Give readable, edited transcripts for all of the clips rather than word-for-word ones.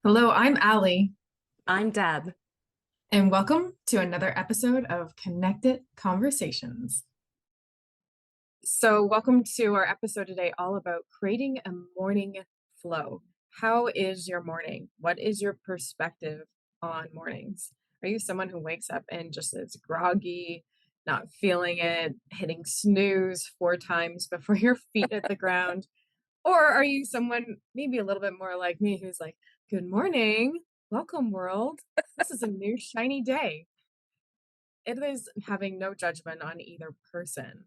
Hello, I'm Ali, I'm Deb. and welcome to another episode of Connected Conversations. Welcome to our episode today, all about creating a morning flow. How is your morning? What is your perspective on mornings? Are you someone who wakes up and just is groggy, not feeling it, hitting snooze four times before your feet hit the ground? Or are you someone maybe a little bit more like me who's like, good morning, welcome world. This is a new shiny day. It is having no judgment on either person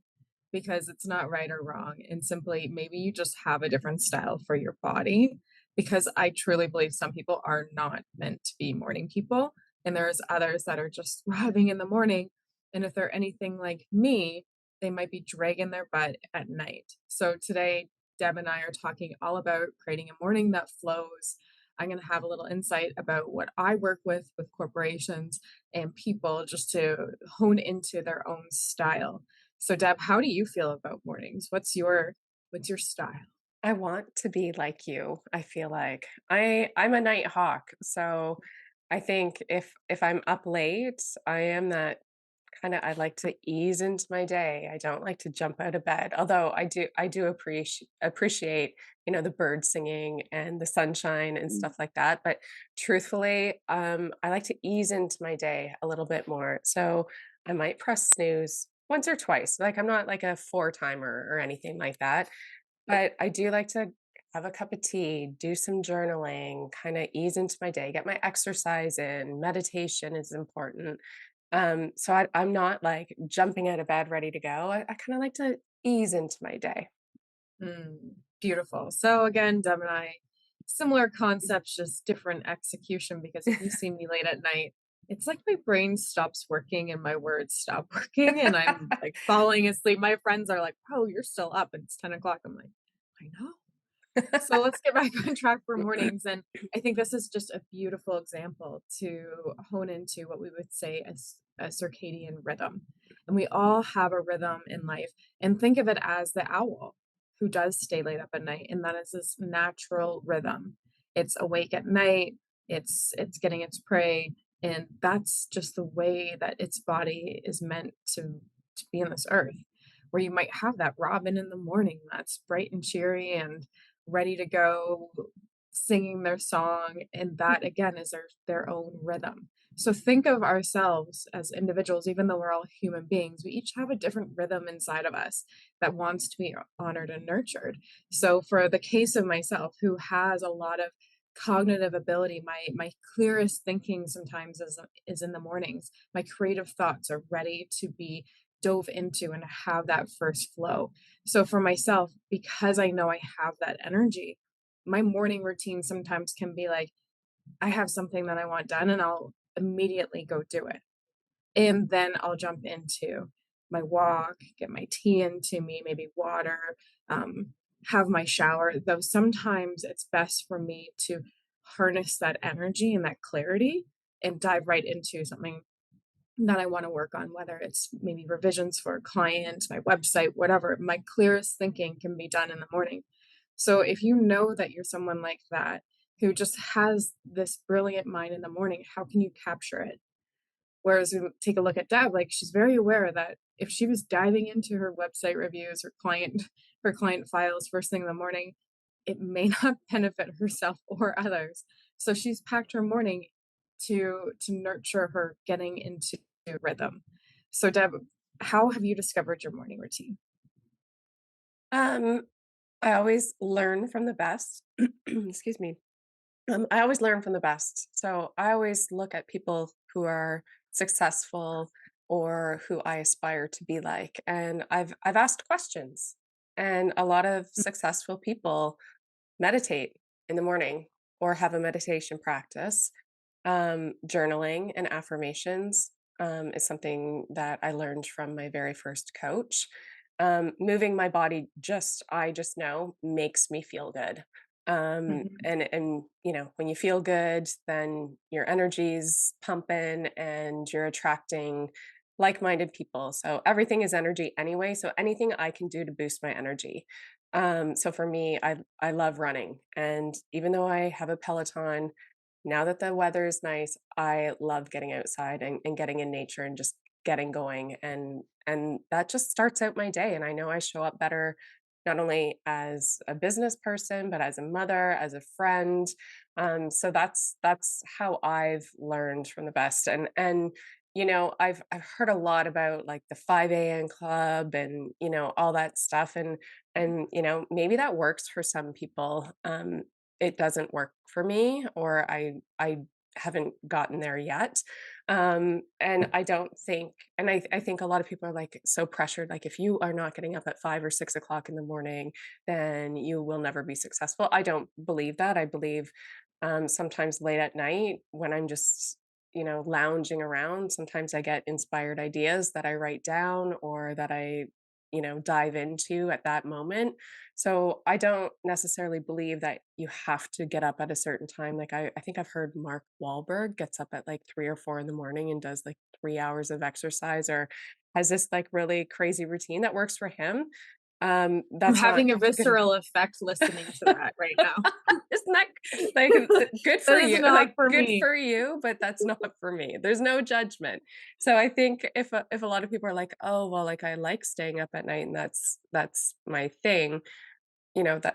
because it's not right or wrong. And simply, maybe you just have a different style for your body because I truly believe some people are not meant to be morning people. And there's others that are just thriving in the morning. And if they're anything like me, they might be dragging their butt at night. So today, Deb and I are talking all about creating a morning that flows. I'm going to have a little insight about what I work with corporations and people just to hone into their own style. So Deb, how do you feel about mornings? What's your style? I want to be like you. I feel like I'm a night hawk. So I think if I'm up late, I am that kind of I like to ease into my day. I don't like to jump out of bed. Although I do appreciate, the birds singing and the sunshine and Mm. stuff like that. But truthfully, I like to ease into my day a little bit more. So I might press snooze once or twice. Like I'm not like a four timer or anything like that. But I do like to have a cup of tea, do some journaling, kind of ease into my day, get my exercise in. Meditation is important. I'm not like jumping out of bed ready to go. I kind of like to ease into my day. Beautiful. So again, Deb and I, similar concepts, just different execution. Because if you see me late at night, it's like my brain stops working and my words stop working, and I'm like falling asleep. My friends are like, "Oh, you're still up, and it's 10 o'clock." I'm like, "I know." So let's get back on track for mornings. And I think this is just a beautiful example to hone into what we would say as a circadian rhythm. And we all have a rhythm in life. And think of it as the owl who does stay late up at night. And that is this natural rhythm. It's awake at night, it's getting its prey. And that's just the way that its body is meant to be on this earth. Where you might have that robin in the morning that's bright and cheery and ready to go, singing their song, and that again is their own rhythm. So think of ourselves as individuals, even though we're all human beings, we each have a different rhythm inside of us that wants to be honored and nurtured. So for the case of myself, who has a lot of cognitive ability, my clearest thinking sometimes is in the mornings. My creative thoughts are ready to be dove into and have that first flow. So for myself, because I know I have that energy, my morning routine sometimes can be like, I have something that I want done and I'll immediately go do it. And then I'll jump into my walk, get my tea into me, maybe water, um, have my shower. Though sometimes it's best for me to harness that energy and that clarity and dive right into something that I want to work on, whether it's maybe revisions for a client, my website, whatever. My clearest thinking can be done in the morning. So if you know that you're someone like that who just has this brilliant mind in the morning, how can you capture it? Whereas we take a look at Deb, like she's very aware that if she was diving into her website reviews or her client files first thing in the morning, it may not benefit herself or others. So she's packed her morning to nurture her getting into rhythm. So Deb, how have you discovered your morning routine? um, I always learn from the best. Excuse me. I always learn from the best. So I always look at people who are successful or who I aspire to be like. And I've asked questions. And a lot of successful people meditate in the morning or have a meditation practice. Journaling and affirmations is something that I learned from my very first coach. Moving my body I just know makes me feel good. Mhm. And when you feel good, then your energy's pumping and you're attracting like-minded people. So everything is energy anyway. So anything I can do to boost my energy. So for me, I love running, and even though I have a Peloton, now that the weather is nice, I love getting outside and getting in nature and just getting going, and that just starts out my day, and I know I show up better not only as a business person, but as a mother, as a friend. So that's how I've learned from the best. And I've heard a lot about like the 5 a.m. club and all that stuff, and maybe that works for some people. It doesn't work for me, or I haven't gotten there yet. And I don't think, and I think a lot of people are like so pressured, like if you are not getting up at 5 or 6 o'clock in the morning, then you will never be successful. I don't believe that. I believe sometimes late at night when I'm just lounging around, sometimes I get inspired ideas that I write down or that I dive into at that moment. So I don't necessarily believe that you have to get up at a certain time. Like I think I've heard Mark Wahlberg gets up at like 3 or 4 in the morning and does like 3 hours of exercise, or has this like really crazy routine that works for him. I'm That's not having a good. visceral effect listening to that right now. Isn't that like good That for is you? not Like for good me. for you, but that's not for me. There's no judgment. So I think if a lot of people are like, oh well, like I like staying up at night and that's my thing,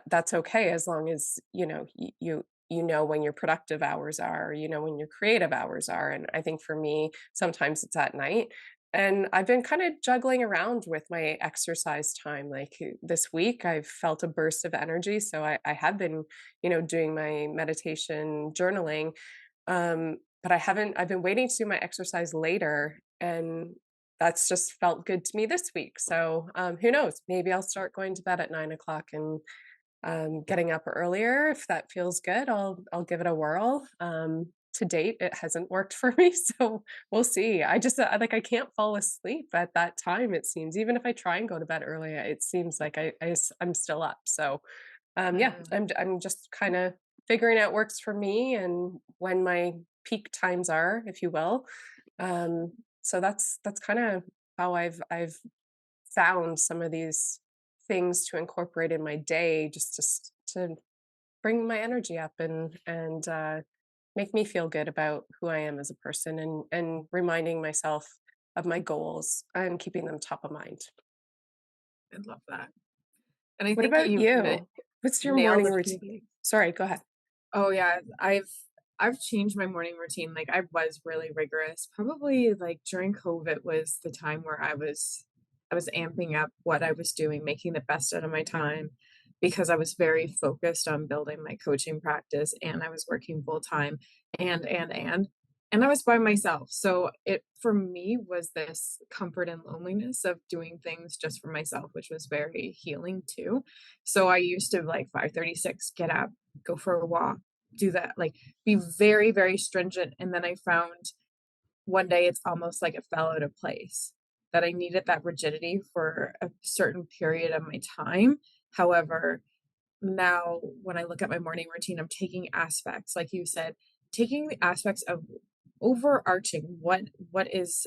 that's okay as long as you know when your productive hours are, or you know when your creative hours are. And I think for me sometimes it's at night, and I've been kind of juggling around with my exercise time. Like this week I've felt a burst of energy, so I have been doing my meditation journaling, but I've been waiting to do my exercise later, and that's just felt good to me this week. So who knows? Maybe I'll start going to bed at 9 o'clock and getting up earlier. If that feels good, I'll give it a whirl. To date, it hasn't worked for me, so we'll see. I can't fall asleep at that time. It seems even if I try and go to bed early, it seems like I'm still up. So yeah, Mm, I'm just kind of figuring out works for me and when my peak times are, if you will. Um, so that's kind of how I've found some of these things to incorporate in my day just to bring my energy up and make me feel good about who I am as a person, and reminding myself of my goals and keeping them top of mind. I love that. And I What think about you've you? What's your nailed morning a few. routine? Sorry, go ahead. Oh yeah, I've changed my morning routine. Like I was really rigorous. Probably like during COVID was the time where I was amping up what I was doing, making the best out of my time because I was very focused on building my coaching practice and I was working full time and I was by myself. So it for me was this comfort and loneliness of doing things just for myself, which was very healing too. So I used to like 5:36 get up, go for a walk, do that, like be very, very stringent. And then I found one day it's almost like it fell out of place that I needed that rigidity for a certain period of my time. However, now when I look at my morning routine, I'm taking aspects, like you said, taking the aspects of overarching what is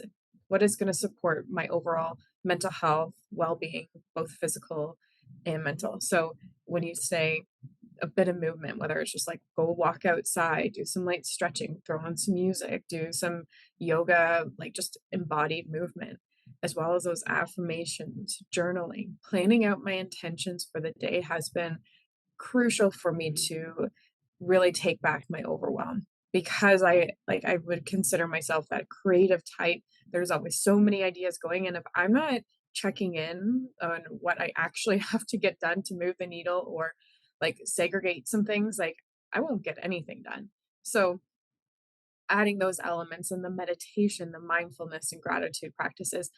going to support my overall mental health, well-being, both physical and mental. So when you say a bit of movement, whether it's just like go walk outside, do some light stretching, throw on some music, do some yoga, like just embodied movement, as well as those affirmations, journaling, planning out my intentions for the day has been crucial for me to really take back my overwhelm because I would consider myself that creative type. There's always so many ideas going, and if I'm not checking in on what I actually have to get done to move the needle or like segregate some things, like I won't get anything done. So adding those elements and the meditation, the mindfulness and gratitude practices,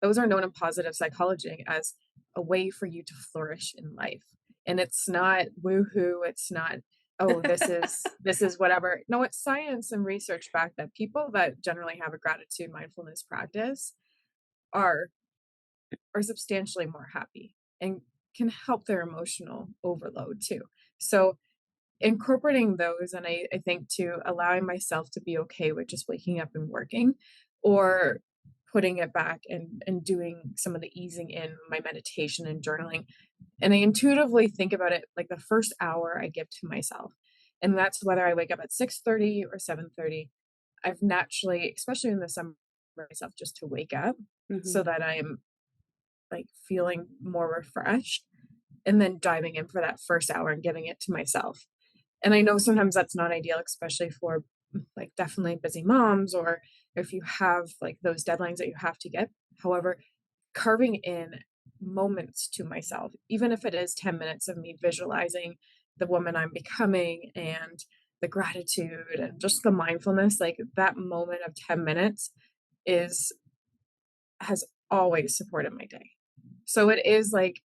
those are known in positive psychology as a way for you to flourish in life. And it's not woohoo, it's not, oh, this is whatever. No, it's science and research back that people that generally have a gratitude mindfulness practice are are substantially more happy and can help their emotional overload too. So incorporating those, and I think to allowing myself to be okay with just waking up and working or putting it back and doing some of the easing in my meditation and journaling. And I intuitively think about it like the first hour I give to myself. And that's whether I wake up at 6:30 or 7:30. I've naturally, especially in the summer, myself just to wake up so Mhm. that I'm like feeling more refreshed and then diving in for that first hour and giving it to myself. And I know sometimes that's not ideal, especially for like definitely busy moms or if you have like those deadlines that you have to get. However, carving in moments to myself, even if it is 10 minutes of me visualizing the woman I'm becoming and the gratitude and just the mindfulness, like that moment of 10 minutes is has always supported my day. So it is like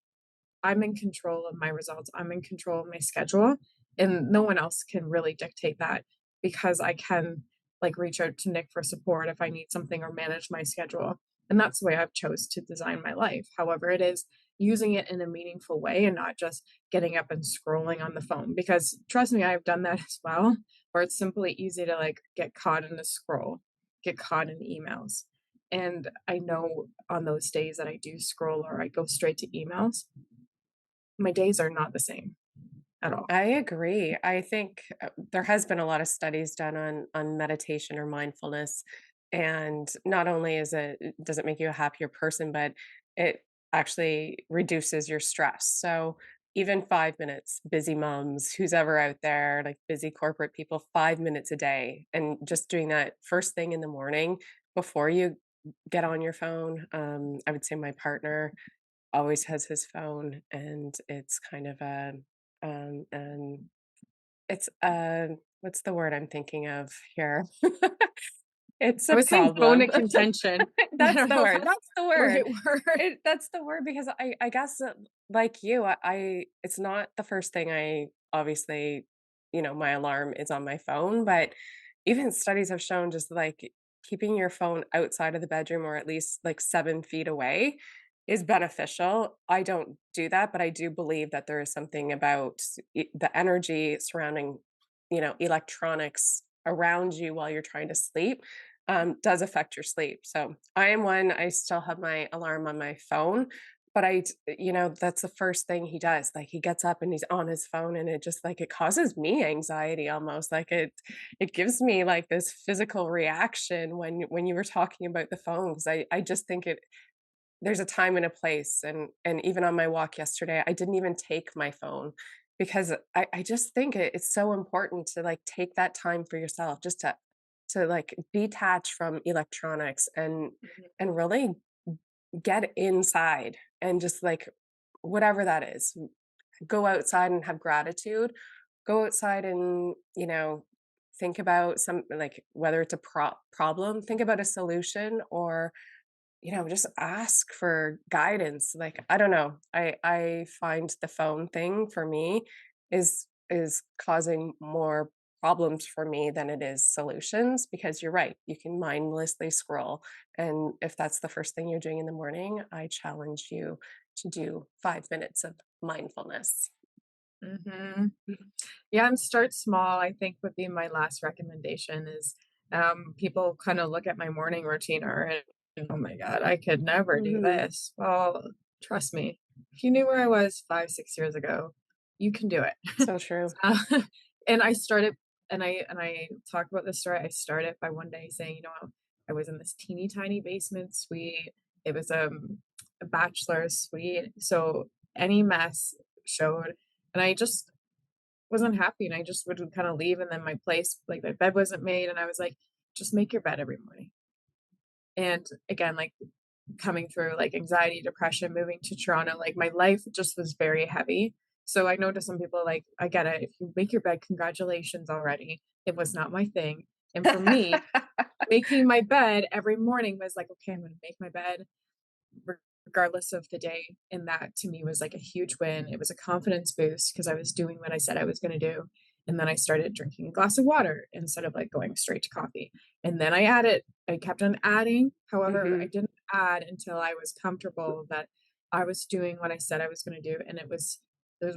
I'm in control of my results. I'm in control of my schedule, and no one else can really dictate that because I can like reach out to Nick for support if I need something or manage my schedule. And that's the way I've chose to design my life. However, it is using it in a meaningful way and not just getting up and scrolling on the phone because trust me, I've done that as well, where it's simply easy to like get caught in the scroll, get caught in emails. And I know on those days that I do scroll or I go straight to emails, my days are not the same at all. I agree. I think there has been a lot of studies done on meditation or mindfulness, and not only does it make you a happier person, but it actually reduces your stress. So even 5 minutes, busy moms, who's ever out there, like busy corporate people, 5 minutes a day, and just doing that first thing in the morning before you get on your phone. I would say my partner always has his phone, and it's kind of a and it's, what's the word I'm thinking of here? It's I a was saying bone problem. of contention. I That's don't the know if word, that's that's the the word. right word. That's the word because I guess, like you, it's not the first thing I obviously, my alarm is on my phone, but even studies have shown just, like, keeping your phone outside of the bedroom or at least, like, 7 feet away is beneficial. I don't do that, but I do believe that there is something about the energy surrounding, electronics around you while you're trying to sleep, does affect your sleep. So I am one, I still have my alarm on my phone, but that's the first thing he does. Like he gets up and he's on his phone and it just like it causes me anxiety almost. Like it gives me like this physical reaction when you were talking about the phone. Because I just think there's a time and a place, and even on my walk yesterday, I didn't even take my phone because I just think it's so important to, like, take that time for yourself just to, like, detach from electronics and really get inside and just, like, whatever that is, go outside and have gratitude, go outside and, think about some like, whether it's a problem, think about a solution or just ask for guidance. Like, I don't know. I find the phone thing for me is causing more problems for me than it is solutions because you're right. You can mindlessly scroll. And if that's the first thing you're doing in the morning, I challenge you to do 5 minutes of mindfulness. Mhm. Yeah, and start small, I think would be my last recommendation is, people kinda look at my morning routine and, "Oh my god, I could never do Mhm. this." Well, trust me, if you knew where I was 5, 6 years ago, you can do it. So true. Uh, and I started and I talk about this story, I started by one day saying, I was in this teeny tiny basement suite. It was, a bachelor's suite, so any mess showed, and I just wasn't happy, and I just would kinda leave, and then my place like, my bed wasn't made, and I was like, "Just make your bed every morning." And again, like, coming through, like, anxiety, depression, moving to Toronto, like, my life just was very heavy. So I know to some people, like, I get it. If you make your bed, congratulations already. It was not my thing. And for me, making my bed every morning was like, "Okay, I'm gonna make my bed regardless of the day." And that to me was like a huge win. It was a confidence boost because I was doing what I said I was going to do. And then I started drinking a glass of water instead of like going straight to coffee. And then I kept on adding. However, I Mhm. didn't add until I was comfortable that I was doing what I said I was going to do. And it was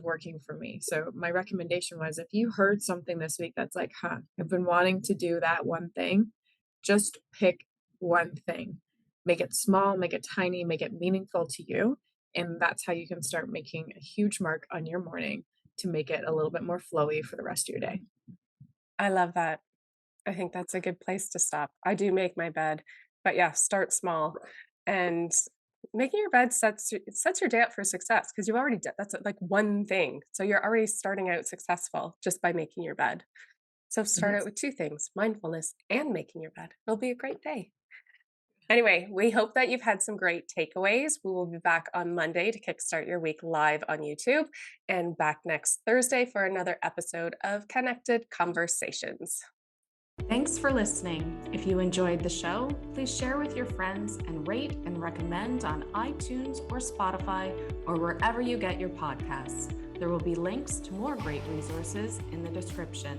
working for me. So my recommendation was if you heard something this week that's like, I've been wanting to do that one thing, just pick one thing, make it small, make it tiny, make it meaningful to you. And that's how you can start making a huge mark on your morning to make it a little bit more flowy for the rest of your day. I love that. I think that's a good place to stop. I do make my bed, but yeah, start small. And making your bed it sets your day up for success because you've already done that's like one thing. So you're already starting out successful just by making your bed. So start Mhm. out with two things, mindfulness and making your bed. It'll be a great day. Anyway, we hope that you've had some great takeaways. We will be back on Monday to kickstart your week live on YouTube and back next Thursday for another episode of Connected Conversations. Thanks for listening. If you enjoyed the show, please share with your friends and rate and recommend on iTunes or Spotify or wherever you get your podcasts. There will be links to more great resources in the description.